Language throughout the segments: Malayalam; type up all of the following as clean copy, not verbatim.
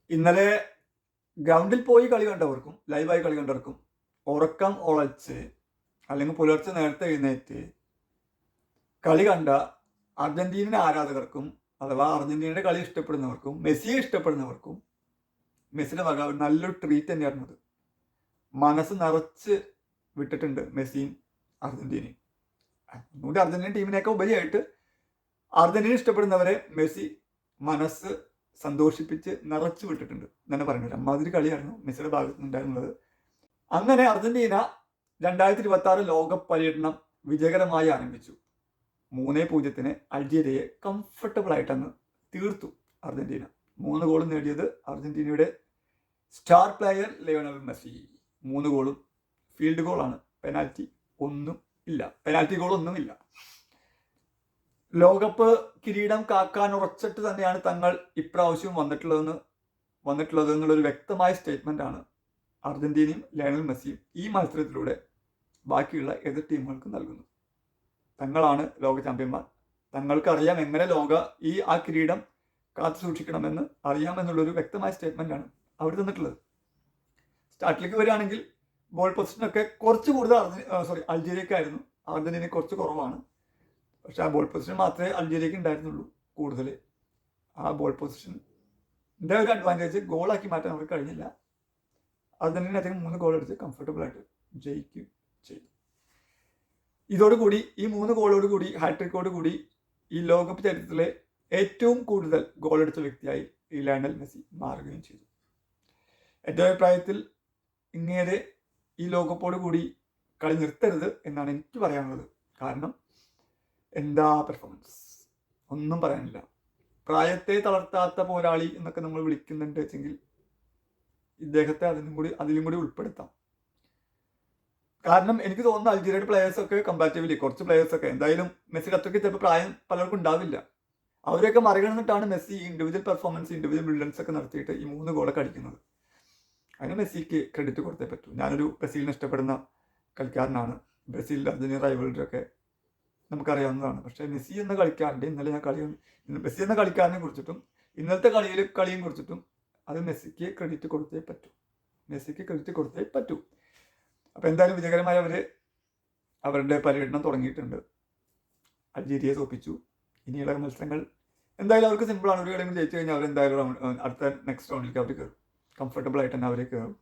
ഇന്നലെ ഗ്രൗണ്ടിൽ പോയി കളി കണ്ടവർക്കും ലൈവായി കളി കണ്ടവർക്കും ഉറക്കം ഉളച്ച് അല്ലെങ്കിൽ പുലർച്ചെ നേരത്തെ എഴുന്നേറ്റ് കളി കണ്ട അർജന്റീന ആരാധകർക്കും അഥവാ അർജന്റീനയുടെ കളി ഇഷ്ടപ്പെടുന്നവർക്കും മെസ്സിയെ ഇഷ്ടപ്പെടുന്നവർക്കും മെസ്സിയുടെ വക നല്ലൊരു ട്രീറ്റ് തന്നെയായിരുന്നു അത്. മനസ്സ് നിറച്ച് വിട്ടിട്ടുണ്ട് മെസ്സിയും അർജന്റീനയും. ഒന്നുകൂടി അർജന്റീന ടീമിനെയൊക്കെ ഉപരിയായിട്ട് അർജന്റീന ഇഷ്ടപ്പെടുന്നവരെ മെസ്സി മനസ്സ് സന്തോഷിപ്പിച്ച് നിറച്ചു വിട്ടിട്ടുണ്ട് തന്നെ പറയുന്നത്. അമ്മാതിരി കളിയായിരുന്നു മെസ്സിയുടെ ഭാഗത്ത് നിന്നുണ്ടായിരുന്നത്. അങ്ങനെ അർജന്റീന 2026 ലോകകപ്പ് പര്യടനം വിജയകരമായി ആരംഭിച്ചു. 3-0 അൾജീരിയയെ കംഫർട്ടബിൾ ആയിട്ടങ്ങ് തീർത്തു അർജന്റീന. 3 ഗോൾ നേടിയത് അർജന്റീനയുടെ സ്റ്റാർ പ്ലെയർ ലയണൽ മെസ്സി. 3 ഗോളും ഫീൽഡ് ഗോളാണ്, പെനാൽറ്റി ഗോളൊന്നുമില്ല. ലോകകപ്പ് കിരീടം കാക്കാൻ ഉറച്ചിട്ട് തന്നെയാണ് തങ്ങൾ ഇപ്രാവശ്യം വന്നിട്ടുള്ളത് എന്നുള്ളൊരു വ്യക്തമായ സ്റ്റേറ്റ്മെന്റ് ആണ് അർജന്റീനയും ലയണൽ മെസ്സിയും ഈ മത്സരത്തിലൂടെ ബാക്കിയുള്ള എതിർ ടീമുകൾക്ക് നൽകുന്നത്. തങ്ങളാണ് ലോക ചാമ്പ്യന്മാർ, തങ്ങൾക്കറിയാം എങ്ങനെ ആ കിരീടം കാത്തു സൂക്ഷിക്കണമെന്ന് അറിയാമെന്നുള്ളൊരു വ്യക്തമായ സ്റ്റേറ്റ്മെന്റ് ആണ് അവർ തന്നിട്ടുള്ളത്. സ്റ്റാർട്ടിലേക്ക് വരികയാണെങ്കിൽ ബോൾ പൊസിഷനൊക്കെ കുറച്ച് കൂടുതൽ അൾജീരിയക്കായിരുന്നു, അർജന്റീന കുറച്ച് കുറവാണ്. പക്ഷെ ആ ബോൾ പൊസിഷൻ മാത്രമേ അൾജീരിയക്ക് ഉണ്ടായിരുന്നുള്ളൂ കൂടുതൽ. ആ ബോൾ പൊസിഷൻ്റെ ഒരു അഡ്വാൻറ്റേജ് ഗോളാക്കി മാറ്റാൻ അവർക്ക് കഴിഞ്ഞില്ല. അർജന്റീന അധികം 3 ഗോൾ അടിച്ച് കംഫർട്ടബിളായിട്ട് ജയിക്കുകയും ചെയ്തു. ഇതോടുകൂടി ഈ 3 ഗോളോടുകൂടി ഹാട്രിക്കോടുകൂടി ഈ ലോകകപ്പ് ചരിത്രത്തിലെ ഏറ്റവും കൂടുതൽ ഗോളടിച്ച വ്യക്തിയായി ഈ ലയണൽ മെസ്സി മാറുകയും ചെയ്തു. എൻ്റെ അഭിപ്രായത്തിൽ ഇങ്ങേരെ ഈ ലോകകപ്പോട് കൂടി കളി നിർത്തരുത് എന്നാണ് എനിക്ക് പറയാനുള്ളത്. കാരണം എന്താ പെർഫോമൻസ്, ഒന്നും പറയാനില്ല. പ്രായത്തെ തളർത്താത്ത പോരാളി എന്നൊക്കെ നമ്മൾ വിളിക്കുന്നുണ്ട് വെച്ചെങ്കിൽ ഇദ്ദേഹത്തെ അതിലും കൂടി ഉൾപ്പെടുത്താം. കാരണം എനിക്ക് തോന്നുന്നു അൾജീരിയയുടെ പ്ലേയേഴ്സൊക്കെ കമ്പാരിറ്റീവ്ലി കുറച്ച് പ്ലേയേഴ്സൊക്കെ എന്തായാലും മെസ്സിയുടെ അത്രയ്ക്ക് ചിലപ്പോൾ പ്രായം പലർക്കും ഉണ്ടാവില്ല. അവരെയൊക്കെ മറികടന്നിട്ടാണ് Messi individual performance, individual brilliance ഒക്കെ നടത്തിയിട്ട് ഈ 3 ഗോളൊക്കെ അടിക്കുന്നത്. അതിന് മെസ്സിക്ക് ക്രെഡിറ്റ് കൊടുത്തേ പറ്റൂ. ഞാനൊരു ബ്രസീലിനെ ഇഷ്ടപ്പെടുന്ന കളിക്കാരനാണ്. ബ്രസീലിൻ്റെ അർജന്റീന റൈവലറി ഒക്കെ നമുക്കറിയാവുന്നതാണ്. പക്ഷേ മെസ്സി എന്ന കളിക്കാരൻ്റെ മെസ്സി എന്ന കളിക്കാരനെ കുറിച്ചിട്ടും ഇന്നലത്തെ കളിയും കുറിച്ചിട്ടും അത് മെസ്സിക്ക് ക്രെഡിറ്റ് കൊടുത്തേ പറ്റൂ. അപ്പോൾ എന്തായാലും വിജയകരമായി അവരുടെ പര്യടനം തുടങ്ങിയിട്ടുണ്ട്. അൾജീരിയയെ തോൽപ്പിച്ചു. ഇനിയുള്ള മത്സരങ്ങൾ എന്തായാലും അവർക്ക് സിമ്പിളാണ്. ഒരു കളിയും ജയിച്ചു കഴിഞ്ഞാൽ അവരെന്തായാലും അടുത്ത നെക്സ്റ്റ് റൗണ്ടിലേക്ക് അവർ കയറും. കംഫർട്ടബിൾ ആയിട്ട് തന്നെ അവരെ കയറും.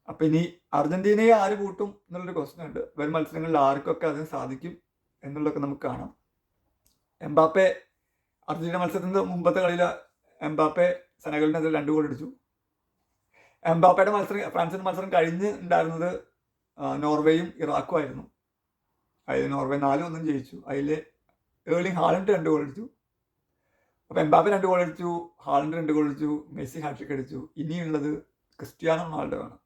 അപ്പം ഇനി അർജന്റീനയെ ആര് കൂട്ടും എന്നുള്ളൊരു ക്വസ്റ്റ്യൻ ഉണ്ട്. വരും മത്സരങ്ങളിൽ ആർക്കൊക്കെ അതിന് സാധിക്കും എന്നുള്ളതൊക്കെ നമുക്ക് കാണാം. എംബാപ്പെ അർജന്റീന മത്സരത്തിൻ്റെ മുമ്പത്തെ കളിയിൽ എംബാപ്പെ സെനഗലിനെതിരെ 2 ഗോൾ അടിച്ചു. എംബാപ്പയുടെ ഫ്രാൻസിന്റെ മത്സരം കഴിഞ്ഞ് ഉണ്ടായിരുന്നത് നോർവേയും ഇറാഖും ആയിരുന്നു. അതിൽ നോർവേ 4-1 ജയിച്ചു. അതിൽ ഏർലിംഗ് ഹാലൻഡ് 2 ഗോൾ അടിച്ചു. അപ്പോൾ എംബാപ്പെ 2 ഗോൾ അടിച്ചു, ഹാലൻഡ് 2 ഗോൾ അടിച്ചു, മെസ്സി ഹാട്രിക് അടിച്ചു. ഇനിയുള്ളത് ക്രിസ്ത്യാനോ റൊണാൾഡോ ആണ്.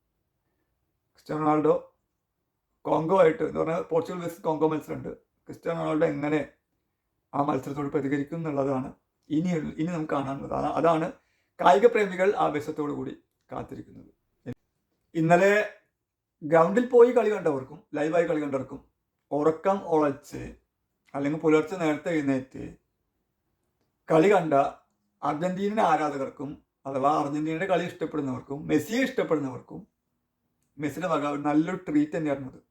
ക്രിസ്ത്യാനോ റൊണാൾഡോ കോങ്കോ ആയിട്ട് എന്ന് പറഞ്ഞാൽ പോർച്ചുഗൽ വേഴ്സസ് കോങ്കോ മത്സരമുണ്ട്. ക്രിസ്ത്യാനോ റൊണാൾഡോ എങ്ങനെ ആ മത്സരത്തോട് പ്രതികരിക്കും എന്നുള്ളതാണ് ഇനി നമുക്ക് കാണാനുള്ളത്. അതാണ് കായിക പ്രേമികൾ ആവേശത്തോടു കൂടി കാത്തിരിക്കുന്നത്. ഇന്നലെ ഗ്രൗണ്ടിൽ പോയി കളി കണ്ടവർക്കും ലൈവായി കളി കണ്ടവർക്കും ഉറക്കം ഉളച്ച് അല്ലെങ്കിൽ പുലർച്ചെ നേരത്തെ എഴുന്നേറ്റ് കളി കണ്ട അർജന്റീന ആരാധകർക്കും അഥവാ അർജന്റീനയുടെ കളി ഇഷ്ടപ്പെടുന്നവർക്കും മെസ്സിയെ ഇഷ്ടപ്പെടുന്നവർക്കും മെസ്സിയുടെ വക നല്ലൊരു ട്രീറ്റ് തന്നെയായിരുന്നു അത്.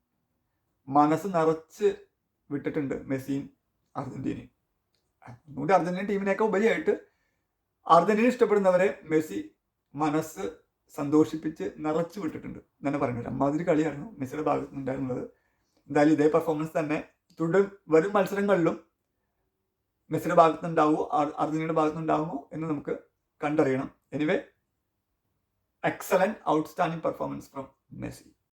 മനസ്സ് നിറച്ച് വിട്ടിട്ടുണ്ട് മെസ്സിയും അർജന്റീനയും. ഒന്നുകൂടി അർജന്റീന ടീമിനെയൊക്കെ ഉപരിയായിട്ട് അർജന്റീന ഇഷ്ടപ്പെടുന്നവരെ മെസ്സി മനസ്സ് സന്തോഷിപ്പിച്ച് നിറച്ചു വിട്ടിട്ടുണ്ട് തന്നെ പറയുന്നത്. അമ്മാതിരി കളിയായിരുന്നു മെസ്സിയുടെ ഭാഗത്ത് നിന്നുണ്ടായിരുന്നത്. എന്തായാലും ഇതേ പെർഫോമൻസ് തന്നെ വരും മത്സരങ്ങളിലും മെസ്സിയുടെ ഭാഗത്തുനിന്നുണ്ടാവുമോ അർജന്റീനയുടെ ഭാഗത്തുനിന്നുണ്ടാവുമോ എന്ന് നമുക്ക് കണ്ടറിയണം. Anyway, excellent outstanding performance from Messi.